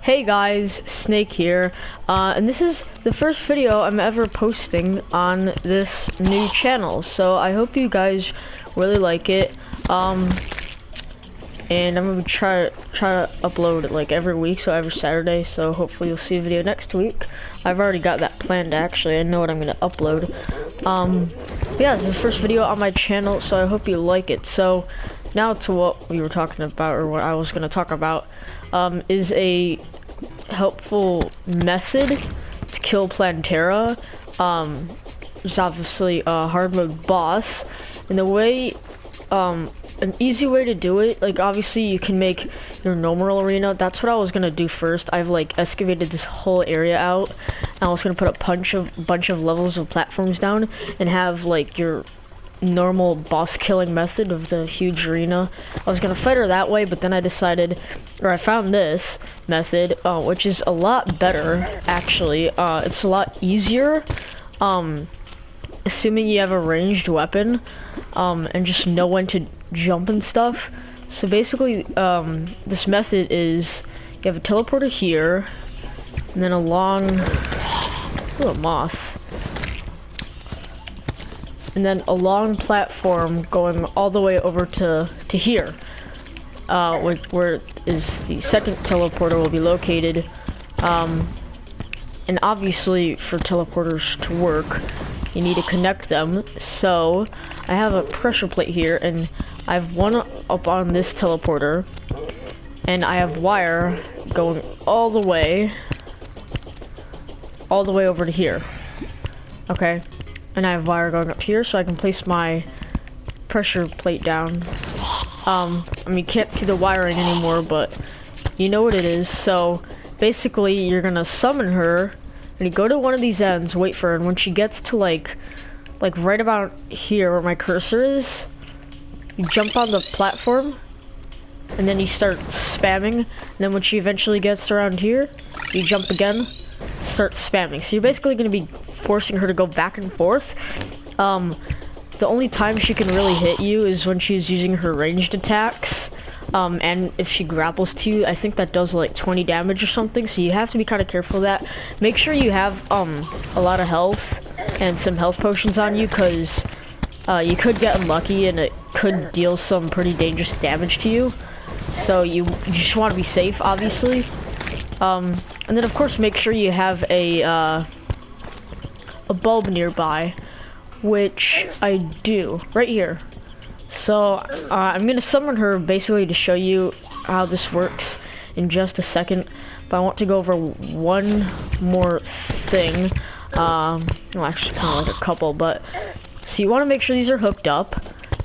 Hey guys, Snake here, and this is the first video I'm ever posting on this new channel, so I hope you guys really like it, and I'm gonna try to upload it like every week, so every Saturday, so hopefully you'll see a video next week. I've already got that planned actually, I know what I'm gonna upload. Yeah, this is the first video on my channel, so I hope you like it. So now to what we were talking about, or what I was gonna talk about, is a helpful method to kill Plantera. It's obviously a hard mode boss, and the way, an easy way to do it, like obviously you can make your normal arena. That's what I was gonna do first. I've like excavated this whole area out, and I was gonna put a bunch of levels of platforms down and have like your normal boss killing method of the huge arena. I was gonna fight her that way, but then I decided, or I found this method, which is a lot better actually. It's a lot easier, assuming you have a ranged weapon, and just know when to jump and stuff. So basically, this method is, you have a teleporter here, and then along, ooh, a moth. And then a long platform going all the way over to here, where is the second teleporter will be located. And obviously for teleporters to work, you need to connect them. So I have a pressure plate here, and I have one up on this teleporter, and I have wire going all the way over to here. Okay. And I have wire going up here, so I can place my pressure plate down. I mean, you can't see the wiring anymore, but you know what it is. So basically, you're gonna summon her, and you go to one of these ends, wait for her, and when she gets to like right about here where my cursor is, you jump on the platform, and then you start spamming. And then when she eventually gets around here, you jump again, start spamming. So you're basically gonna be forcing her to go back and forth. The only time she can really hit you is when she's using her ranged attacks, and if she grapples to you. I think that does like 20 damage or something, so you have to be kind of careful of that. Make sure you have a lot of health and some health potions on you, because you could get unlucky and it could deal some pretty dangerous damage to you, so you just want to be safe, obviously. And then of course make sure you have a bulb nearby, which I do right here. So I'm gonna summon her basically to show you how this works in just a second, but I want to go over one more thing. Well, actually kind of like a couple, but so you want to make sure these are hooked up.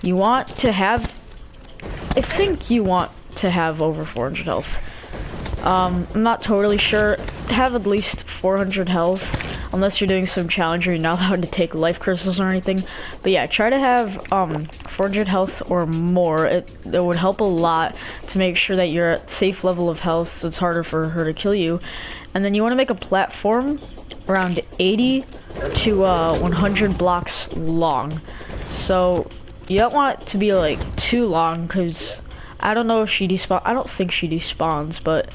You want to have, I think you want to have over 400 health. I'm not totally sure. Have at least 400 health, unless you're doing some challenge or you're not allowed to take life crystals or anything. But yeah, try to have 400 health or more. It would help a lot to make sure that you're at safe level of health, so it's harder for her to kill you. And then you want to make a platform around 80 to 100 blocks long. So you don't want it to be like too long, because I don't know if she despawns. I don't think she despawns, but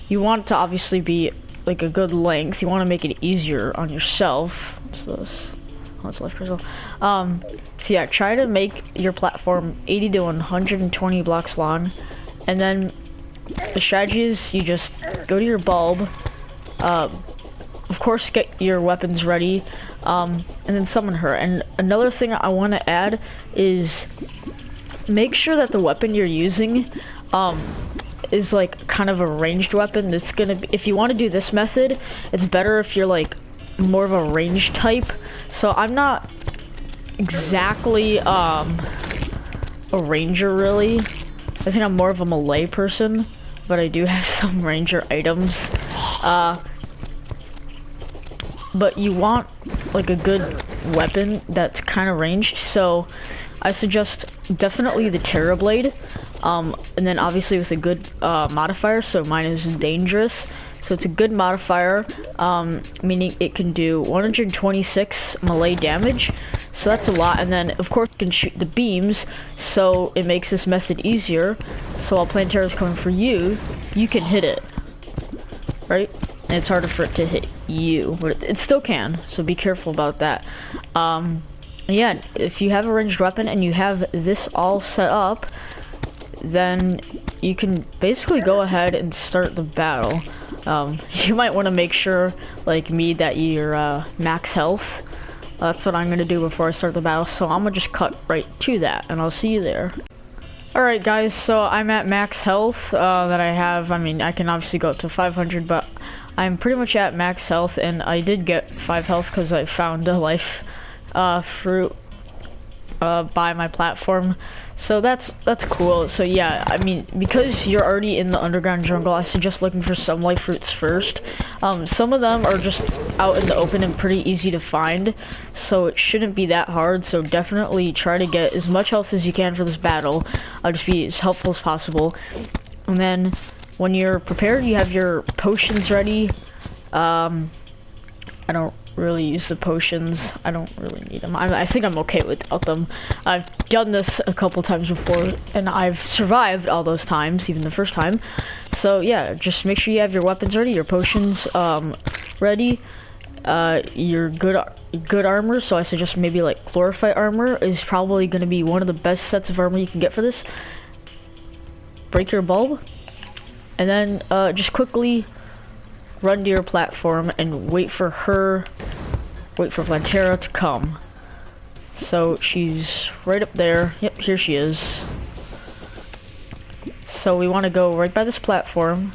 you want it to obviously be like a good length. You want to make it easier on yourself. What's this? Oh, it's life crystal. So yeah, try to make your platform 80 to 120 blocks long, and then the strategy is you just go to your bulb. Of course, get your weapons ready, and then summon her. And another thing I want to add is make sure that the weapon you're using is like kind of a ranged weapon. That's gonna be, if you want to do this method, it's better if you're like more of a ranged type. So I'm not exactly a ranger really. I think I'm more of a melee person, but I do have some ranger items. But you want like a good weapon that's kind of ranged, so I suggest definitely the Terra blade, and then obviously with a good modifier. So mine is dangerous, so it's a good modifier, meaning it can do 126 melee damage, so that's a lot. And then of course it can shoot the beams, so it makes this method easier. So while Plantera is coming for you, you can hit it. right? And it's harder for it to hit you, but it still can, so be careful about that. Yeah, if you have a ranged weapon and you have this all set up, then you can basically go ahead and start the battle. You might want to make sure, like me, that you're max health. That's what I'm going to do before I start the battle, so I'm going to just cut right to that, and I'll see you there. Alright guys, so I'm at max health that I have. I mean, I can obviously go up to 500, but I'm pretty much at max health, and I did get 5 health because I found a life fruit by my platform. So that's cool. So yeah, I mean, because you're already in the underground jungle, I suggest looking for some life fruits first. Some of them are just out in the open and pretty easy to find, so it shouldn't be that hard. So definitely try to get as much health as you can for this battle. Just be as helpful as possible. And then when you're prepared, you have your potions ready. I don't really use the potions. I don't really need them. I think I'm okay without them. I've done this a couple times before, and I've survived all those times, even the first time. So yeah, just make sure you have your weapons ready, your potions ready, your good armor. So I suggest maybe like chlorophyte armor is probably going to be one of the best sets of armor you can get for this. Break your bulb, and then just quickly run to your platform and wait for Plantera to come. So she's right up there. Yep, here she is. So we want to go right by this platform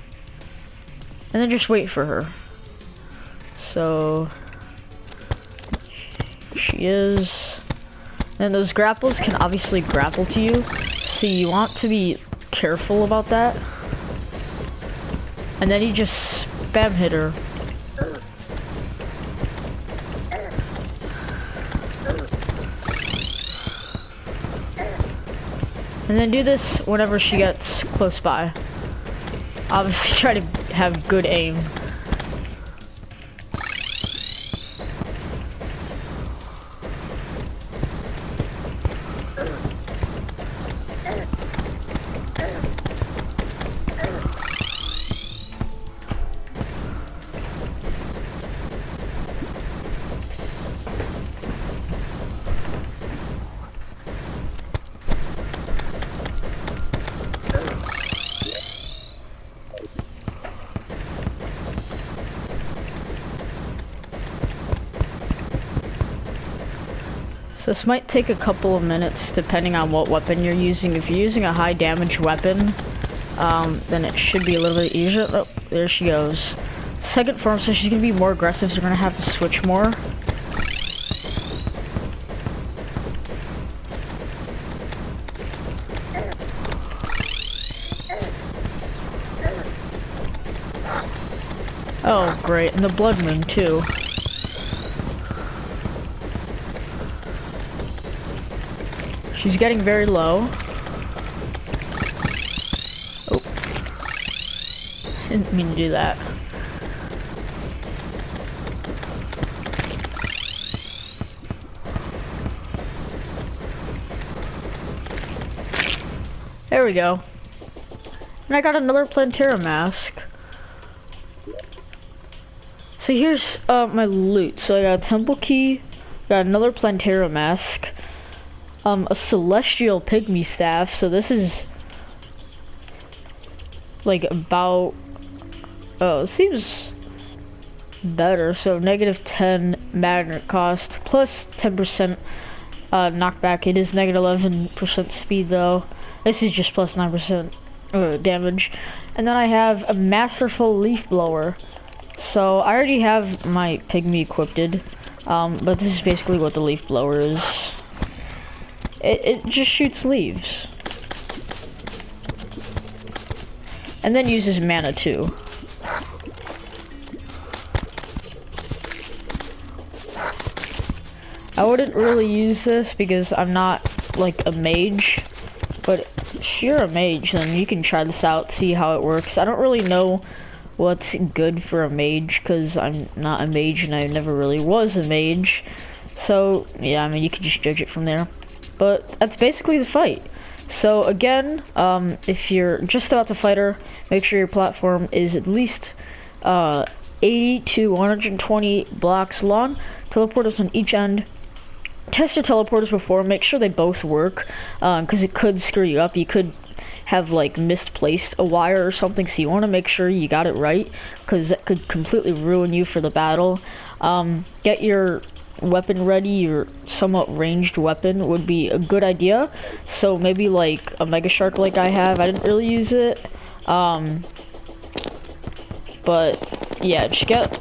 and then just wait for her. So she is. And those grapples can obviously grapple to you, so you want to be careful about that. And then you just spam hit her. And then do this whenever she gets close by. Obviously try to have good aim. So this might take a couple of minutes depending on what weapon you're using. If you're using a high damage weapon, then it should be a little bit easier. Oh, there she goes. Second form, so she's gonna be more aggressive, so we're gonna have to switch more. Oh, great, and the blood moon too. She's getting very low. Oh. Didn't mean to do that. There we go. And I got another Plantera mask. So here's my loot. So I got a temple key, got another Plantera mask, a celestial pygmy staff. So this is like about, oh, it seems better. So -10 magnet cost plus 10% knockback. It is -11% speed though. This is just plus 9% damage. And then I have a masterful leaf blower. So I already have my pygmy equipped, but this is basically what the leaf blower is. It just shoots leaves. And then uses mana too. I wouldn't really use this because I'm not like a mage, but if you're a mage, then you can try this out, see how it works. I don't really know what's good for a mage because I'm not a mage and I never really was a mage. So yeah, I mean, you can just judge it from there. But that's basically the fight. So again, if you're just about to fight her, make sure your platform is at least 80 to 120 blocks long. Teleporters on each end. Test your teleporters before, make sure they both work, because it could screw you up. You could have like misplaced a wire or something, so you want to make sure you got it right, because that could completely ruin you for the battle. Get your weapon ready. Your somewhat ranged weapon would be a good idea, so maybe like a mega shark like I have. I didn't really use it, but yeah, just get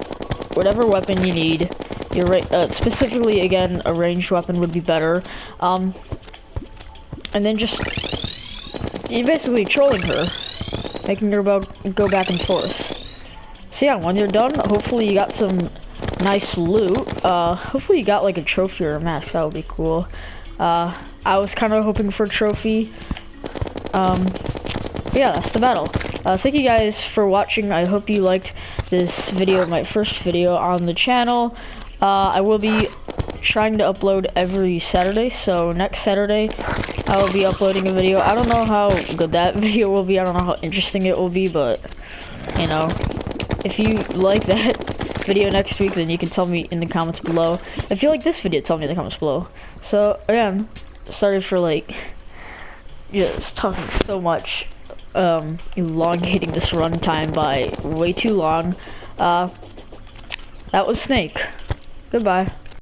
whatever weapon you need. You're right, specifically again a ranged weapon would be better, and then just you're basically trolling her, making her go back and forth. So yeah, when you're done, hopefully you got some nice loot. Hopefully you got like a trophy or a mask. That would be cool. I was kind of hoping for a trophy. Yeah, that's the battle. Thank you guys for watching. I hope you liked this video, my first video on the channel. I will be trying to upload every Saturday, so next Saturday I will be uploading a video. I don't know how good that video will be, I don't know how interesting it will be, but, you know, if you like that video next week, then you can tell me in the comments below. If you like this video, tell me in the comments below. So, again, sorry for, like, just talking so much, elongating this runtime by way too long. That was Snake. Goodbye.